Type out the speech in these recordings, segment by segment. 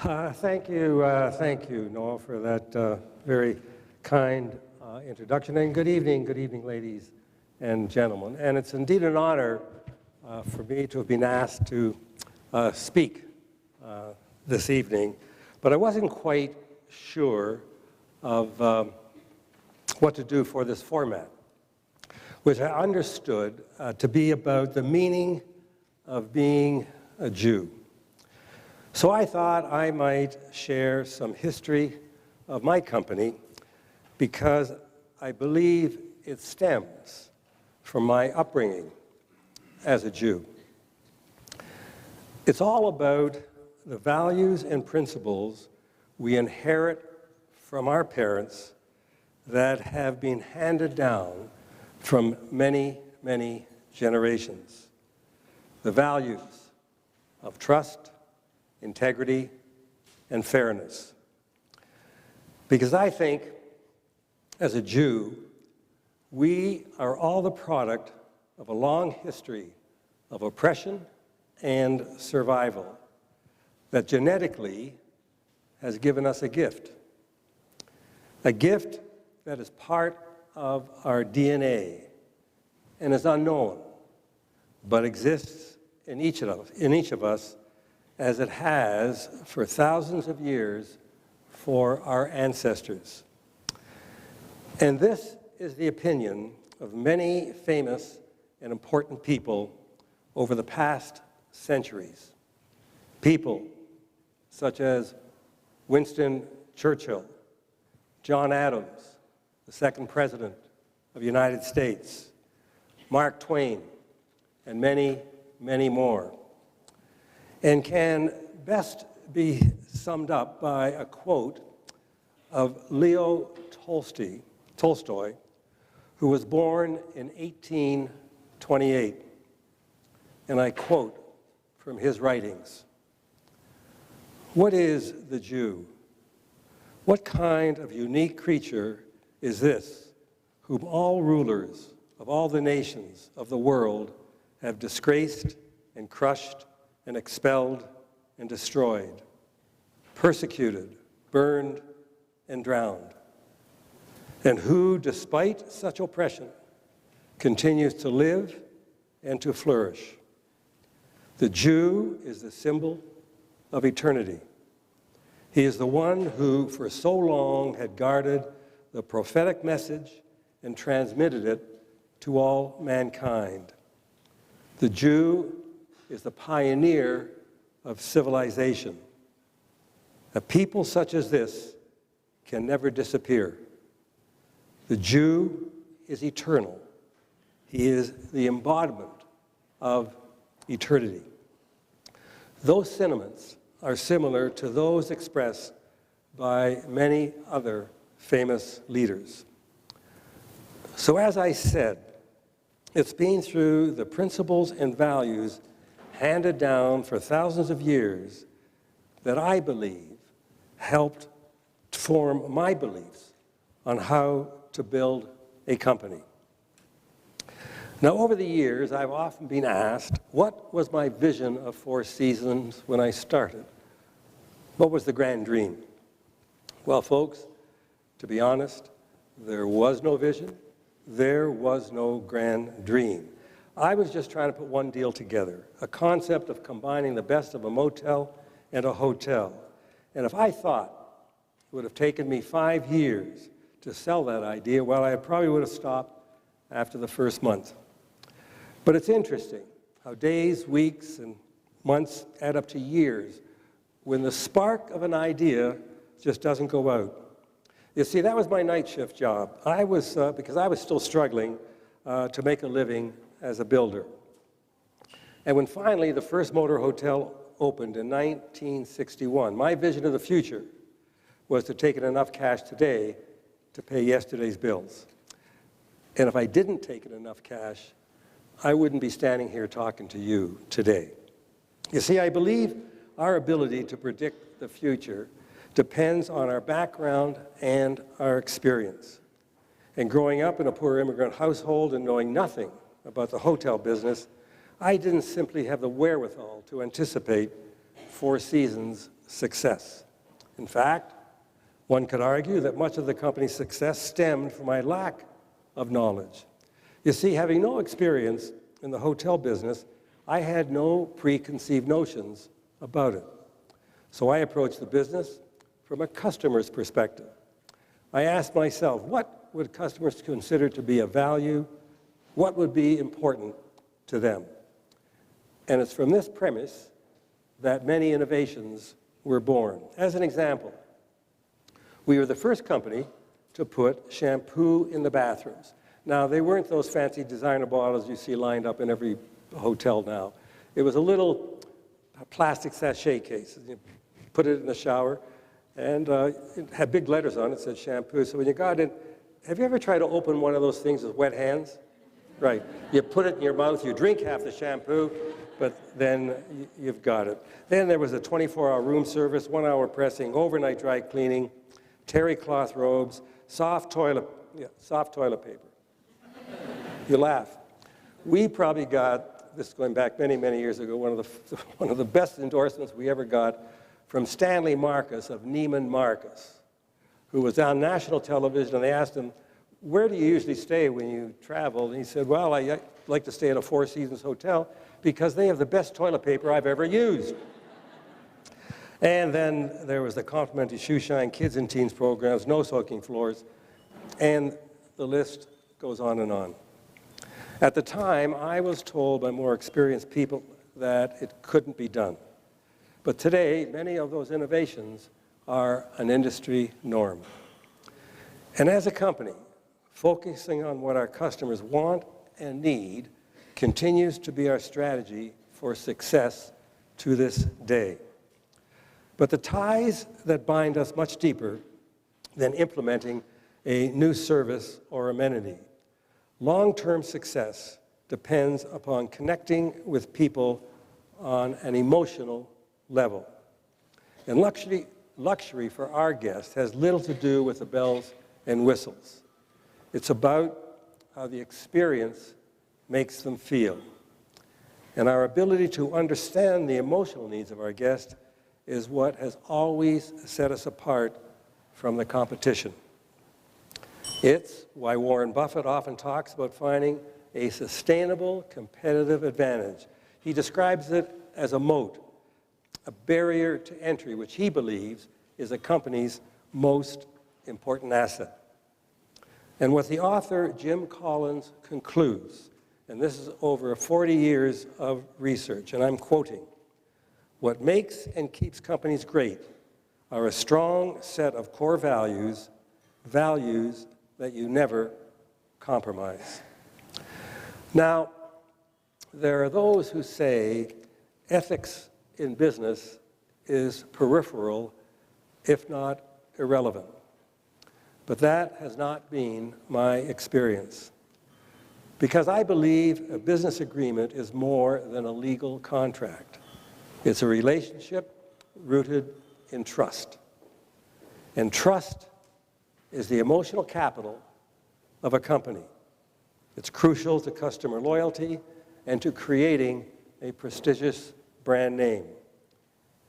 Thank you, Noel, for that very kind introduction. And good evening, ladies and gentlemen. And it's indeed an honor for me to have been asked to speak this evening. But I wasn't quite sure of what to do for this format, which I understood to be about the meaning of being a Jew. So I thought I might share some history of my company because I believe it stems from my upbringing as a Jew. It's all about the values and principles we inherit from our parents that have been handed down from many, many generations. The values of trust, integrity, and fairness. Because I think, as a Jew, we are all the product of a long history of oppression and survival that genetically has given us a gift that is part of our DNA and is unknown, but exists in each of us as it has for thousands of years for our ancestors. And this is the opinion of many famous and important people over the past centuries. People such as Winston Churchill, John Adams, the second president of the United States, Mark Twain, and many, many more, and can best be summed up by a quote of Leo Tolstoy, who was born in 1828. And I quote from his writings, "What is the Jew? What kind of unique creature is this, whom all rulers of all the nations of the world have disgraced and crushed and expelled and destroyed, persecuted, burned, and drowned, and who, despite such oppression, continues to live and to flourish? The Jew is the symbol of eternity. He is the one who, for so long, had guarded the prophetic message and transmitted it to all mankind. The Jew is the pioneer of civilization. A people such as this can never disappear. The Jew is eternal. He is the embodiment of eternity." Those sentiments are similar to those expressed by many other famous leaders. So as I said, it's been through the principles and values handed down for thousands of years that I believe helped form my beliefs on how to build a company. Now, over the years, I've often been asked, what was my vision of Four Seasons when I started? What was the grand dream? Well, folks, to be honest, there was no vision. There was no grand dream. I was just trying to put one deal together, a concept of combining the best of a motel and a hotel. And if I thought it would have taken me 5 years to sell that idea, well, I probably would have stopped after the first month. But it's interesting how days, weeks, and months add up to years when the spark of an idea just doesn't go out. You see, that was my night shift job. Because I was still struggling to make a living as a builder. And when finally the first motor hotel opened in 1961, my vision of the future was to take in enough cash today to pay yesterday's bills. And if I didn't take in enough cash, I wouldn't be standing here talking to you today. You see, I believe our ability to predict the future depends on our background and our experience. And growing up in a poor immigrant household and knowing nothing about the hotel business, I didn't simply have the wherewithal to anticipate Four Seasons success. In fact, one could argue that much of the company's success stemmed from my lack of knowledge. You see, having no experience in the hotel business, I had no preconceived notions about it. So I approached the business from a customer's perspective. I asked myself, what would customers consider to be a value? What would be important to them? And it's from this premise that many innovations were born. As an example, we were the first company to put shampoo in the bathrooms. Now, they weren't those fancy designer bottles you see lined up in every hotel now. It was a little plastic sachet case. You put it in the shower, and it had big letters on it, it said shampoo. So when you got in, have you ever tried to open one of those things with wet hands? Right. You put it in your mouth, you drink half the shampoo, but then you've got it. Then there was a 24-hour room service, 1-hour pressing, overnight dry cleaning, terry cloth robes, soft toilet paper. You laugh. We probably got, this is going back many, many years ago, one of the best endorsements we ever got from Stanley Marcus of Neiman Marcus, who was on national television, and they asked him, where do you usually stay when you travel? And he said, well, I like to stay at a Four Seasons hotel because they have the best toilet paper I've ever used. And then there was the complimentary shoe shine, kids and teens programs, no soaking floors, and the list goes on and on. At the time, I was told by more experienced people that it couldn't be done. But today, many of those innovations are an industry norm. And as a company, focusing on what our customers want and need continues to be our strategy for success to this day. But the ties that bind us much deeper than implementing a new service or amenity. Long-term success depends upon connecting with people on an emotional level. And luxury for our guests has little to do with the bells and whistles. It's about how the experience makes them feel. And our ability to understand the emotional needs of our guests is what has always set us apart from the competition. It's why Warren Buffett often talks about finding a sustainable competitive advantage. He describes it as a moat, a barrier to entry, which he believes is a company's most important asset. And what the author Jim Collins concludes, and this is over 40 years of research, and I'm quoting, "What makes and keeps companies great are a strong set of core values, values that you never compromise." Now, there are those who say ethics in business is peripheral, if not irrelevant. But that has not been my experience. Because I believe a business agreement is more than a legal contract. It's a relationship rooted in trust. And trust is the emotional capital of a company. It's crucial to customer loyalty and to creating a prestigious brand name.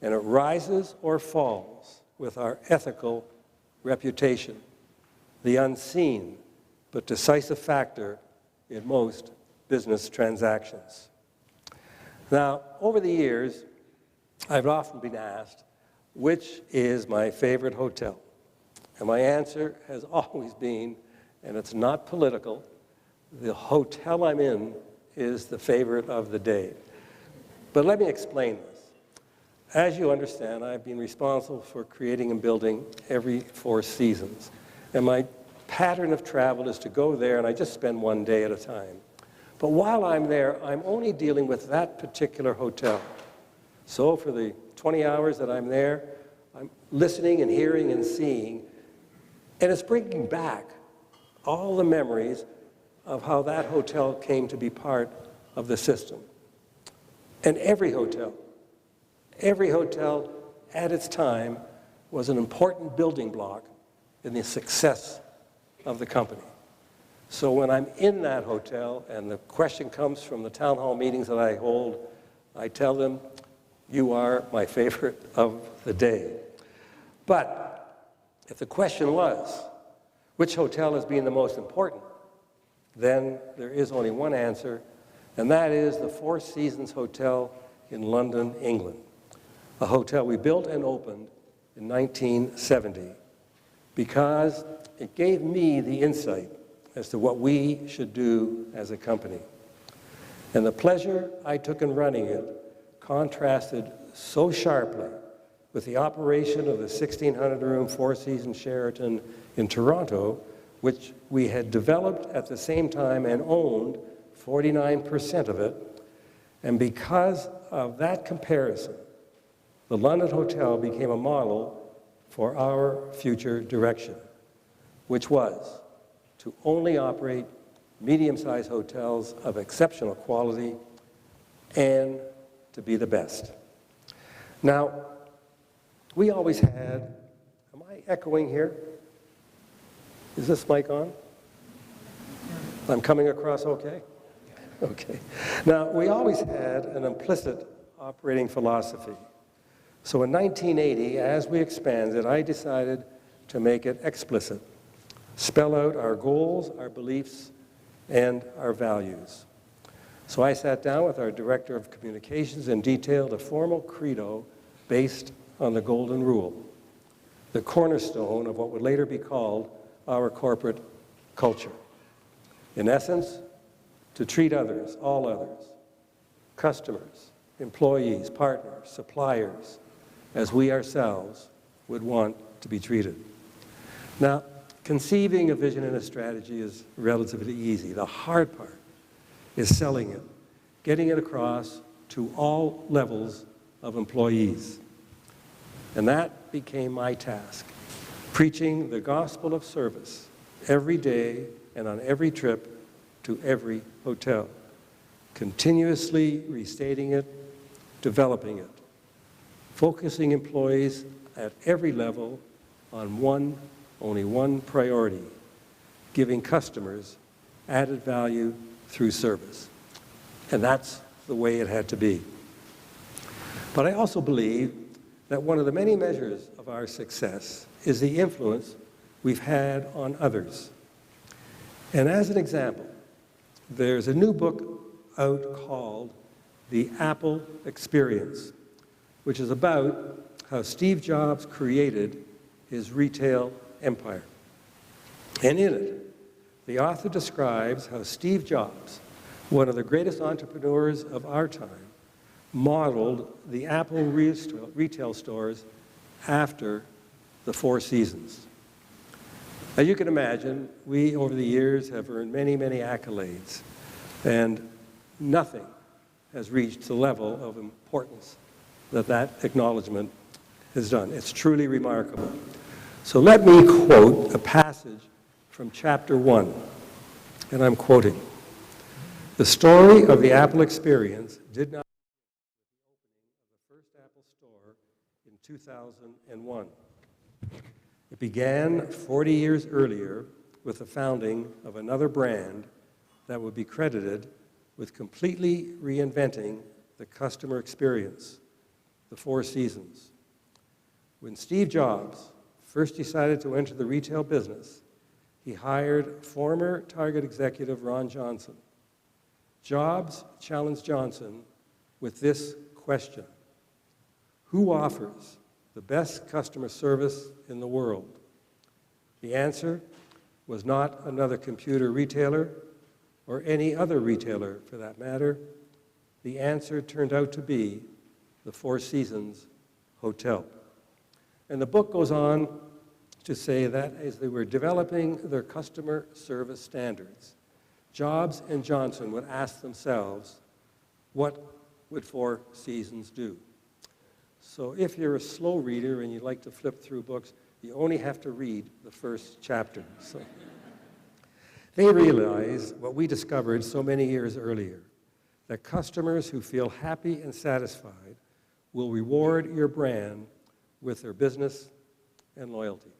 And it rises or falls with our ethical reputation, the unseen but decisive factor in most business transactions. Now, over the years, I've often been asked, which is my favorite hotel? And my answer has always been, and it's not political, the hotel I'm in is the favorite of the day. But let me explain this. As you understand, I've been responsible for creating and building every Four Seasons. And my pattern of travel is to go there and I just spend one day at a time. But while I'm there, I'm only dealing with that particular hotel. So for the 20 hours that I'm there, I'm listening and hearing and seeing, and it's bringing back all the memories of how that hotel came to be part of the system. And every hotel at its time was an important building block in the success of the company. So when I'm in that hotel and the question comes from the town hall meetings that I hold, I tell them, You are my favorite of the day. But if the question was, which hotel is being the most important, then there is only one answer, and that is the Four Seasons Hotel in London, England, a hotel we built and opened in 1970 because it gave me the insight as to what we should do as a company. And the pleasure I took in running it contrasted so sharply with the operation of the 1,600-room Four Seasons Sheraton in Toronto, which we had developed at the same time and owned 49% of it. And because of that comparison, the London Hotel became a model for our future direction, which was to only operate medium-sized hotels of exceptional quality and to be the best. Now, we always had, am I echoing here? Is this mic on? I'm coming across okay? Okay. Now, we always had an implicit operating philosophy. So in 1980, as we expanded, I decided to make it explicit, spell out our goals, our beliefs, and our values. So I sat down with our Director of Communications and detailed a formal credo based on the Golden Rule, the cornerstone of what would later be called our corporate culture. In essence, to treat others, all others, customers, employees, partners, suppliers, as we ourselves would want to be treated. Now, conceiving a vision and a strategy is relatively easy. The hard part is selling it, getting it across to all levels of employees. And that became my task, preaching the gospel of service every day and on every trip to every hotel, continuously restating it, developing it, focusing employees at every level on only one priority, giving customers added value through service. And that's the way it had to be. But I also believe that one of the many measures of our success is the influence we've had on others. And as an example, there's a new book out called The Apple Experience, which is about how Steve Jobs created his retail empire. And in it, the author describes how Steve Jobs, one of the greatest entrepreneurs of our time, modeled the Apple retail stores after the Four Seasons. Now you can imagine, we over the years have earned many, many accolades, and nothing has reached the level of importance that acknowledgement has done. It's truly remarkable. So let me quote a passage from chapter 1, and I'm quoting. "The story of the Apple experience did not begin with the opening of the first Apple store in 2001. It began 40 years earlier with the founding of another brand that would be credited with completely reinventing the customer experience, the Four Seasons. When Steve Jobs first decided to enter the retail business, he hired former Target executive Ron Johnson. Jobs challenged Johnson with this question: who offers the best customer service in the world? The answer was not another computer retailer or any other retailer for that matter. The answer turned out to be the Four Seasons Hotel. And the book goes on to say that as they were developing their customer service standards, Jobs and Johnson would ask themselves, what would Four Seasons do? So if you're a slow reader and you like to flip through books, you only have to read the first chapter. So they realized what we discovered so many years earlier, that customers who feel happy and satisfied will reward your brand with their business and loyalty.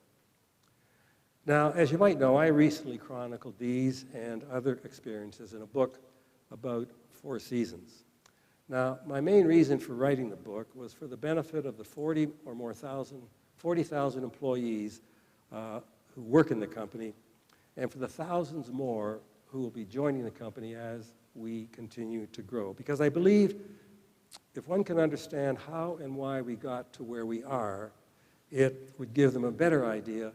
Now, as you might know, I recently chronicled these and other experiences in a book about Four Seasons. Now, my main reason for writing the book was for the benefit of the 40,000 employees who work in the company, and for the thousands more who will be joining the company as we continue to grow. Because I believe if one can understand how and why we got to where we are, it would give them a better idea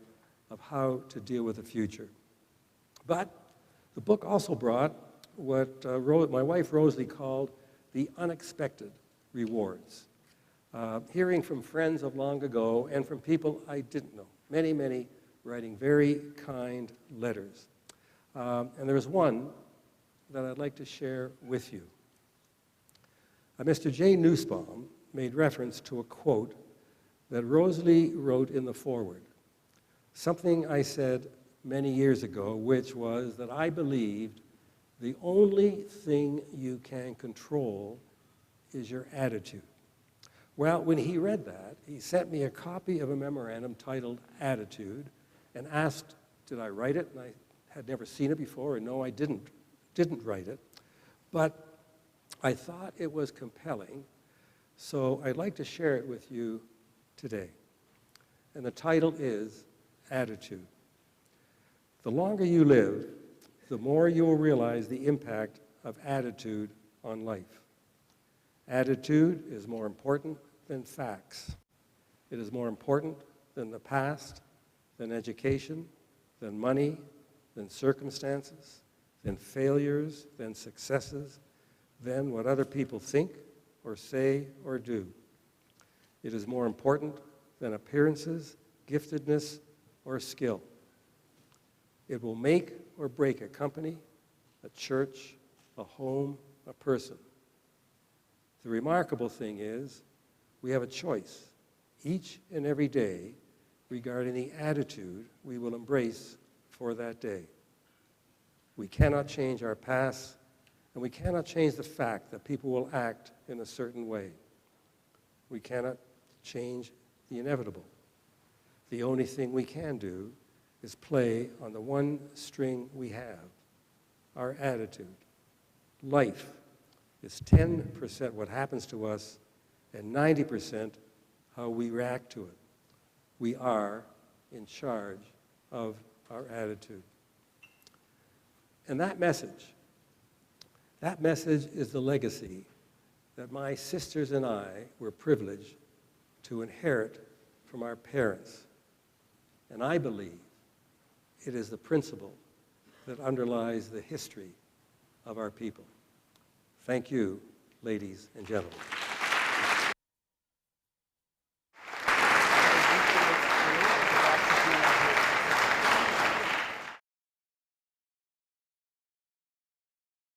of how to deal with the future. But the book also brought what my wife Rosalie called the unexpected rewards. Hearing from friends of long ago and from people I didn't know, many writing very kind letters. And there was one that I'd like to share with you. Mr. J. Nussbaum made reference to a quote that Rosalie wrote in the foreword, something I said many years ago, which was that I believed the only thing you can control is your attitude. Well, when he read that, he sent me a copy of a memorandum titled Attitude and asked, did I write it? And I had never seen it before, and no, I didn't write it. But I thought it was compelling, so I'd like to share it with you today. And the title is Attitude. The longer you live, the more you will realize the impact of attitude on life. Attitude is more important than facts. It is more important than the past, than education, than money, than circumstances, than failures, than successes, than what other people think or say or do. It is more important than appearances, giftedness, or skill. It will make or break a company, a church, a home, a person. The remarkable thing is, we have a choice each and every day regarding the attitude we will embrace for that day. We cannot change our past, and we cannot change the fact that people will act in a certain way. We cannot change the inevitable. The only thing we can do is play on the one string we have, our attitude. Life is 10% what happens to us and 90% how we react to it. We are in charge of our attitude. And that message is the legacy that my sisters and I were privileged to inherit from our parents. And I believe it is the principle that underlies the history of our people. Thank you, ladies and gentlemen.